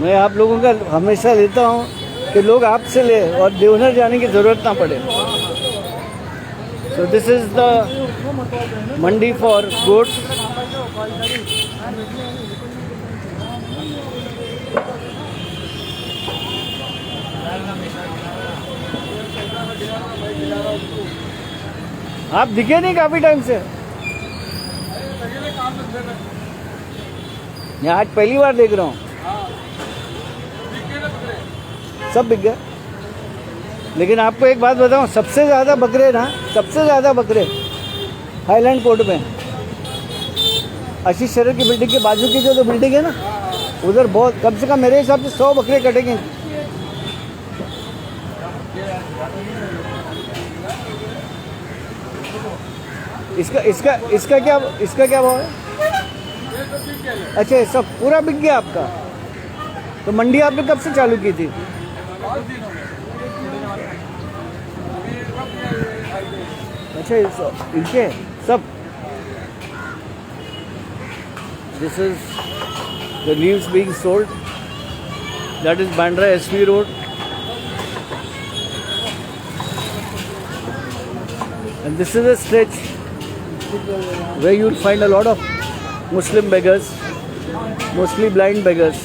मैं आप लोगों का हमेशा लेता हूँ कि लोग आपसे ले और देवनर जाने की ज़रूरत ना पड़े। So this is the Mandi for goats. आप दिखे नहीं काफ़ी टाइम से। यहाँ आज पहली बार देख रहा हूँ। सब बिक गए। लेकिन आपको एक बात बताऊँ, सबसे ज़्यादा बकरे हाईलैंड कोर्ट में, आशीष शरद की बिल्डिंग के बाजू की जो बिल्डिंग है ना, उधर बहुत, कम से कम मेरे हिसाब से 100 बकरे कटेंगे। इसका क्या भाव है? अच्छा, सब पूरा बिक गया आपका? तो मंडी आपने कब से चालू की थी? अच्छा, इनके सब। This is the leaves being sold, that is Bandra SV road, and this is a stretch where you will find a lot of Muslim beggars, mostly blind beggars.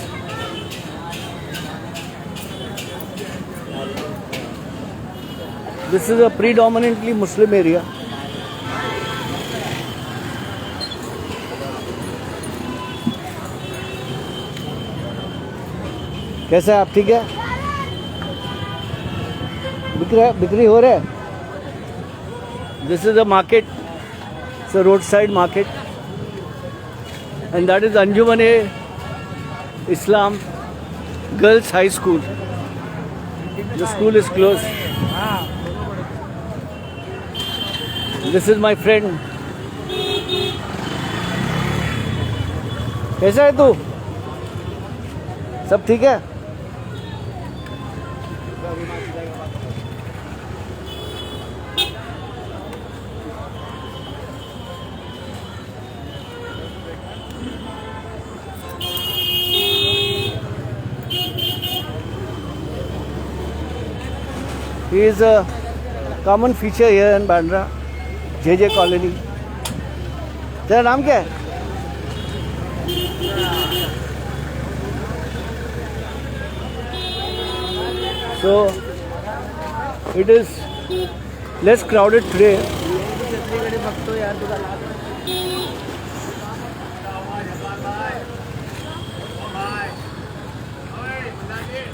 This is a predominantly Muslim area. कैसा है आप? ठीक है? बिक्री हो रहा है? This is a market. It's a roadside market. And that is Anjuman-e Islam Girls High School. The school is closed. This is my friend. कैसा है तू? सब ठीक है? He is a common feature here in Bandra, JJ Colony. तेरा नाम क्या है? So it is less crowded today.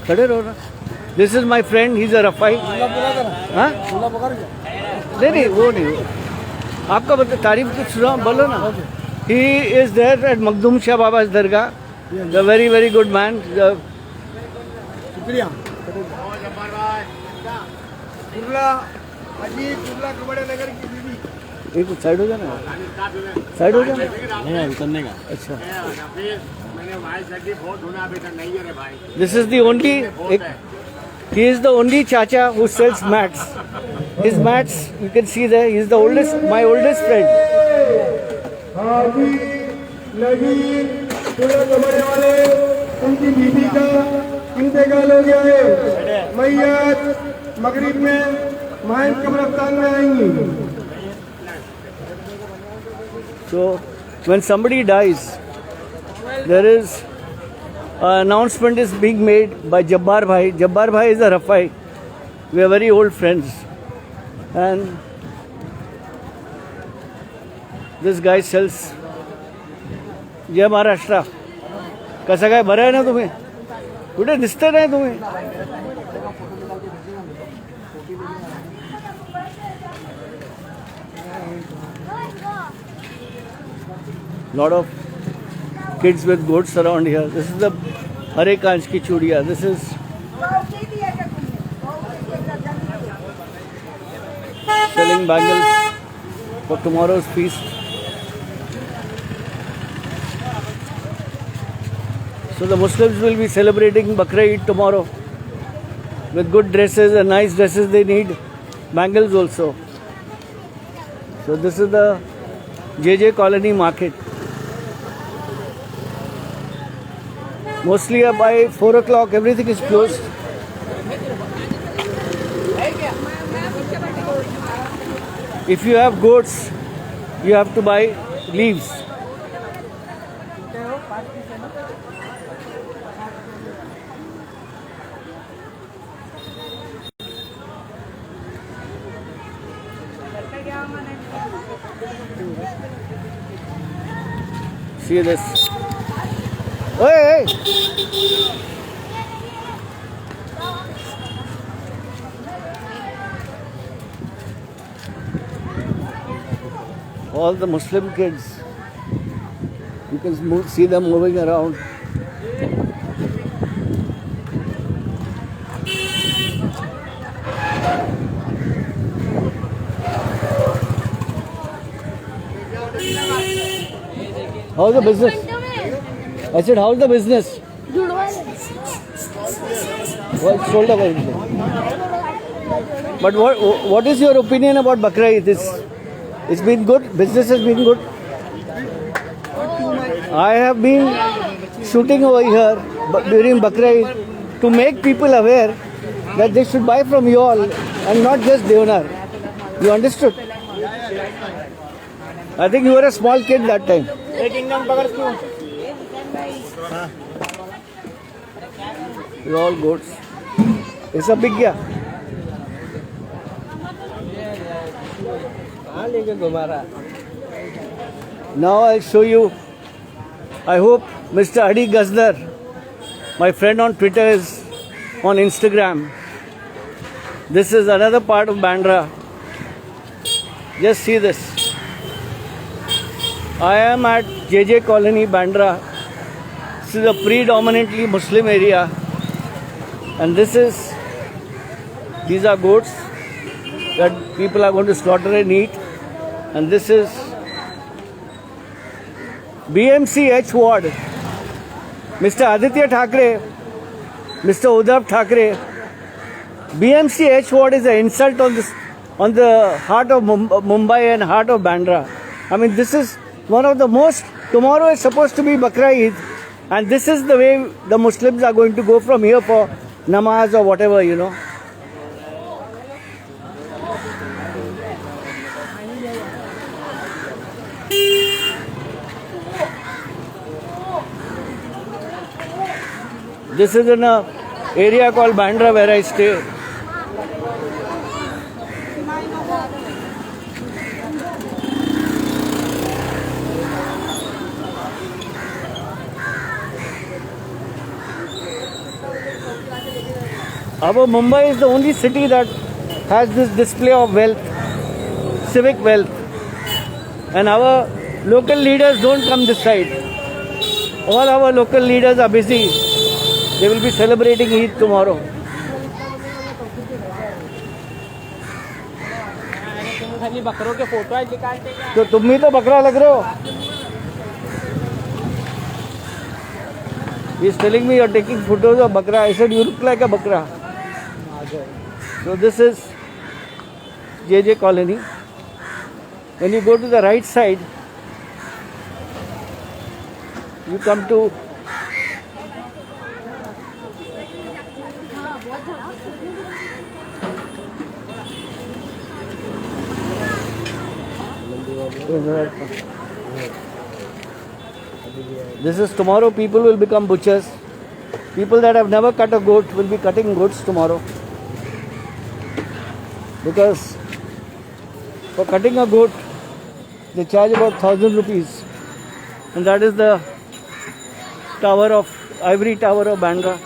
खड़े रहो ना। This is my friend, he's a Rafai. हाँ? नहीं, वो नहीं। आपका बता, तारीफ कुछ सुना, बोलो ना। He is there at Magdum Shah Baba's Dargah. The very, very good man. शुक्रिया। एक साइड हो जाना, साइड हो जाना। नहीं, उतरने का। अच्छा। This is the only. He is the only chacha who sells mats. His mats, you can see there. He is the oldest, my oldest friend. उनकी बीबी का इंतकाल हो गया है। मैयत मगरिब में माहिम कब्रिस्तान में आएंगी। So when somebody dies, there is an announcement is being made by Jabbar Bhai. Jabbar Bhai is a Rafai. We are very old friends. And this guy sells. जय महाराष्ट्र. कसं काय, बरं आहे ना तुम्ही? कुठे दिसतं नाही तुम्ही? Lot of kids with goats around here. This is the Hare Kanch ki chudiya. This is selling bangles for tomorrow's feast. So the Muslims will be celebrating Bakra Eid tomorrow with good dresses and nice dresses. They need bangles also. So this is the JJ Colony market. Mostly by 4 o'clock everything is closed. If you have goats, you have to buy leaves. See this. Hey, hey. All the Muslim kids, you can see them moving around. How's the business? I said, how's the business? Well, it's sold out. But what is your opinion about Bakra Eid? It's been good. Business has been good. I have been shooting over here during Bakra Eid to make people aware that they should buy from you all and not just Deonar. You understood? I think you were a small kid that time. You're all goats. It's a big gya. Now I'll show you. I hope Mr. Adi Gazdar, my friend on Twitter, is on Instagram. This is another part of Bandra. Just see this. I am at JJ Colony, Bandra. This is a predominantly Muslim area. And these are goats that people are going to slaughter and eat. And this is BMC H Ward. Mr. Aditya Thackeray, Mr. Uddhav Thackeray. BMC H Ward is an insult on the heart of Mumbai and heart of Bandra. I mean, this is one of the most. Tomorrow is supposed to be Bakra Eid, and this is the way the Muslims are going to go from here for namaz or whatever, you know. This is in an area called Bandra where I stay. Our Mumbai is the only city that has this display of wealth, civic wealth. And our local leaders don't come this side. All our local leaders are busy. They will be celebrating Eid tomorrow. तो तुम भी तो बकरा लग रहे हो. He is telling me you are taking photos of bakra. I said you look like a bakra. So this is JJ Colony. When you go to the right side, you come to this is tomorrow. People will become butchers. People that have never cut a goat will be cutting goats tomorrow. Because for cutting a goat, they charge about 1,000 rupees. And that is the ivory tower of Bandra.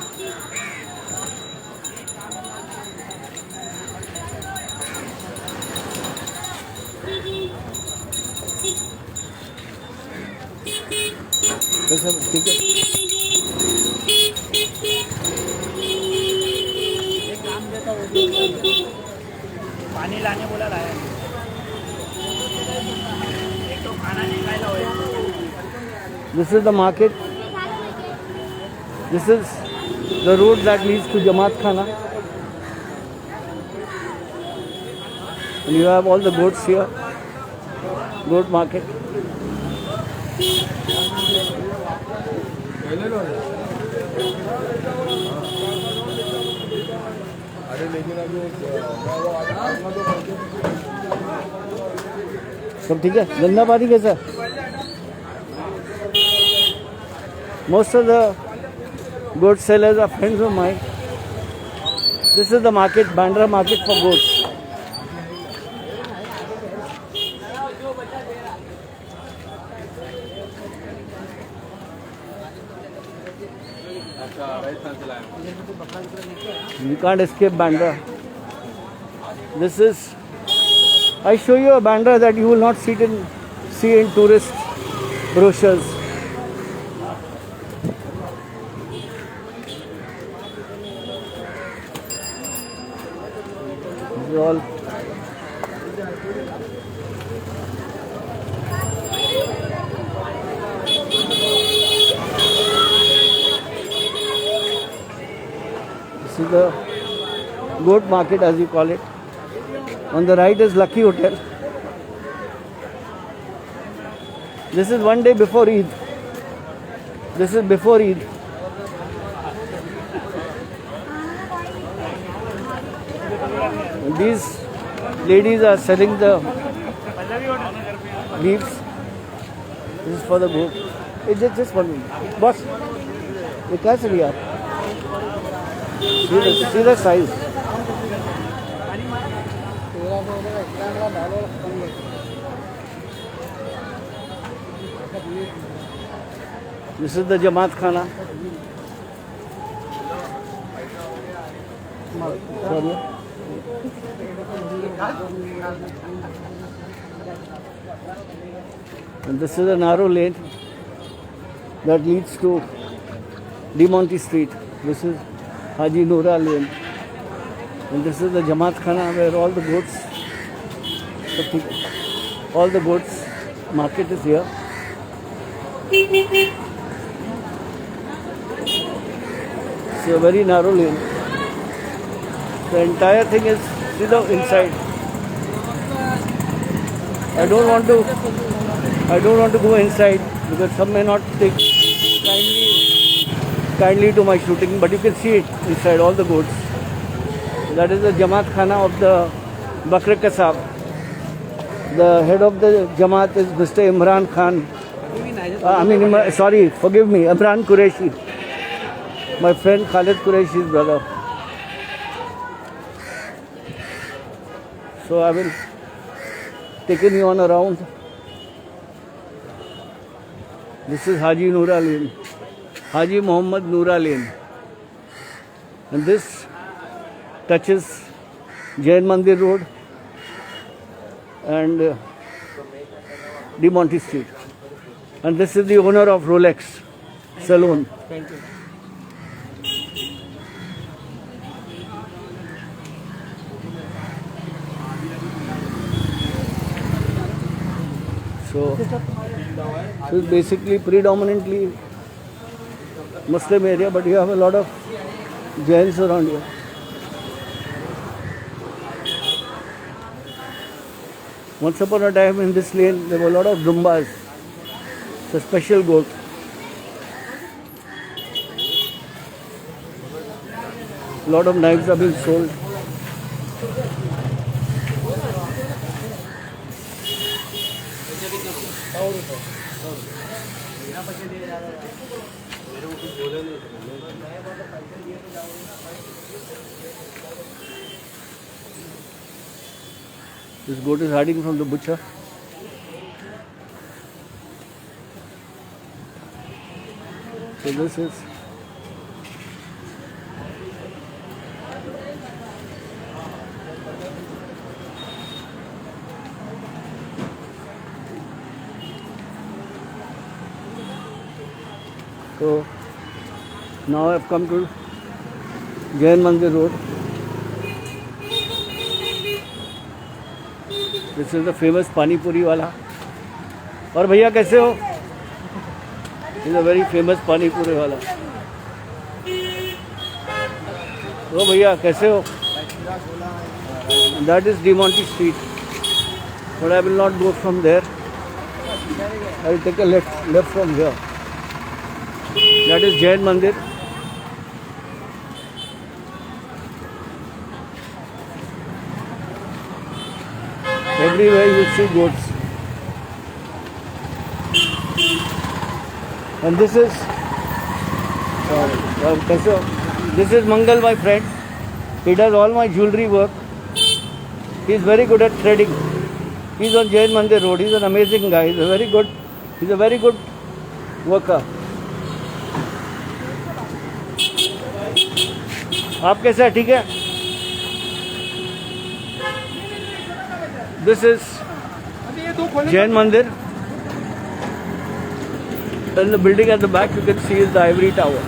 पानी लाने बोला लाया एक तो खाना नहीं खाया हुआ. This is the market. This is the road that leads to Jamaat Khana. And you have all the goats here. Goat market. अरे लेकिन अभी वो आना तो सब ठीक है? गंदा पानी कैसा? Most of the goat sellers are friends of mine. This is the market, Bandra market for goats. You can't escape Bandra. This is, I show you a Bandra that you will not see in tourist brochures. This is all. This is the goat market, as you call it. On the right is Lucky Hotel. This is one day before Eid. This is before Eid. And these ladies are selling the leaves. This is for the goat. It's just 1 minute. Boss, ये कैसे लिया? See the size. This is the Jamaat Khana. Sorry. And this is a narrow lane that leads to Demonti Street. This is Haji Noora Lane. And this is the Jamaat Khana where all the goats market is here. It's a very narrow lane. The entire thing is, see the inside. I don't want to go inside because some may not take kindly to my shooting, but you can see it inside, all the goats. That is the Jamaat Khana of the Bakr Kasab. The head of the Jamaat is Mr. Imran Khan. Forgive me, Imran Qureshi. My friend Khalid Qureshi's brother. So I will taking you on around. This is Haji Noora Lane, Haji Muhammad Noora Lane, and this touches Jain Mandir Road and Demonti Street. And this is the owner of Rolex Saloon. Thank you. So this is basically predominantly Muslim area, but you have a lot of Jains around here. Once upon a time in this lane there were a lot of Dumbas. It's a special goat. A lot of knives are being sold. This goat is hiding from the butcher. So this is so now I've come to Jain Mandir Road. This is the famous Pani Puri wala. और भैया कैसे हो? He's a very famous Pani Puri wala. ओ भैया कैसे हो? That is Demonti Street. But I will not go from there. I will take a left from here. That is Jain Mandir. everywhere you see goats. And this is this is Mangal, my friend. He does all my jewelry work. He is very good at threading. He's on Jain Mandir Road. He's an amazing guy. He's a very good worker. आप कैसे हैं? ठीक है? This is Jain Mandir. And the building at the back you can see is the Ivory Tower.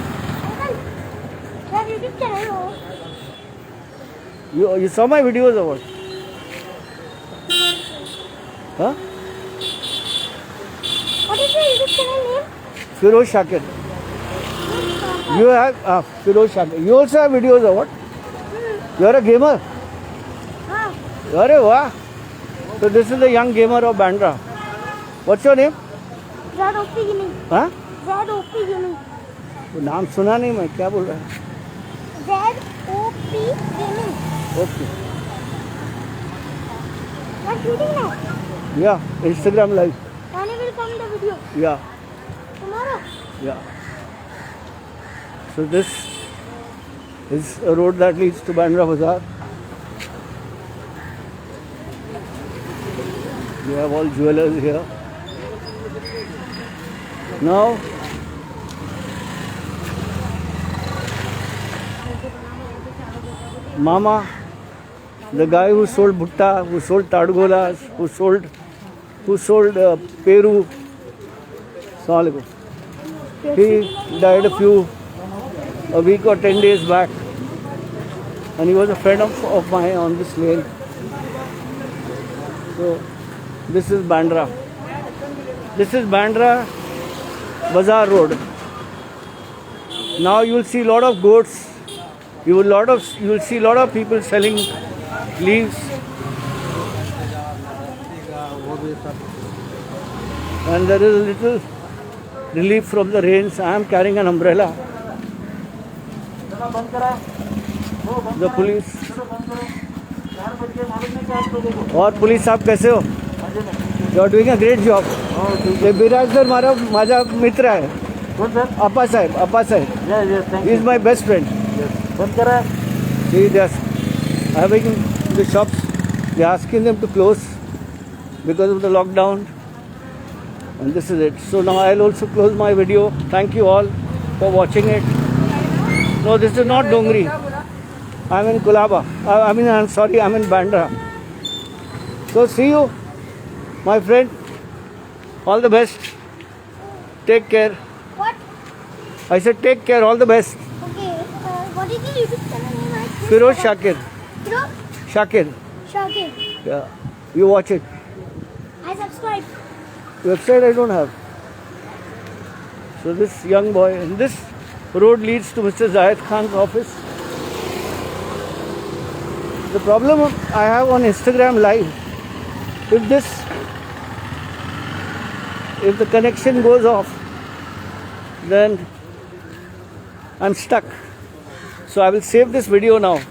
You saw my videos or what? Huh? What is your YouTube channel name? Firoz Shakir. You have Firoz Shakir. You also have videos or what? You are a gamer? हाँ. Arey wow. So this is the young gamer of Bandra. What's your name? Zed OP Gaming. हाँ? Zed OP Gaming. वो नाम सुना नहीं मैं क्या बोल रहा है? Zed OP Gaming. Okay. You're shooting now. Yeah. Instagram live. When will come the video? Yeah. Tomorrow. Yeah. So this is a road that leads to Bandra Bazaar. We have all jewelers here. Now Mama, the guy who sold bhutta, who sold tadgolas, who sold Peru. Assalamualaikum. He died a week or 10 days back, and he was a friend of mine on this lane. So this is Bandra. This is Bandra Bazaar Road. Now you will see a lot of goats. You will see a lot of people selling leaves. And there is a little relief from the rains. I am carrying an umbrella. The police. और police साहब कैसे हो? You are doing a great job. ये विराज sir माझा मित्र आहे. अप्पा साहेब. He is my best friend. He is just having the shops. They are asking them to close because of the lockdown. And this is it. So now I'll also close my video. Thank you all for watching it. No, this is not Dongri. I'm in Kulaba. I'm in Bandra. So see you, my friend. All the best. Take care. What? I said take care. All the best. Okay. What is your YouTube channel name? Firoz Shakir. Firoz Shakir. Shakir. Yeah. You watch it. I subscribe. Website I don't have. So this young boy, and this road leads to Mr. Zahid Khan's office. The problem I have on Instagram live, if the connection goes off, then I'm stuck. So I will save this video now.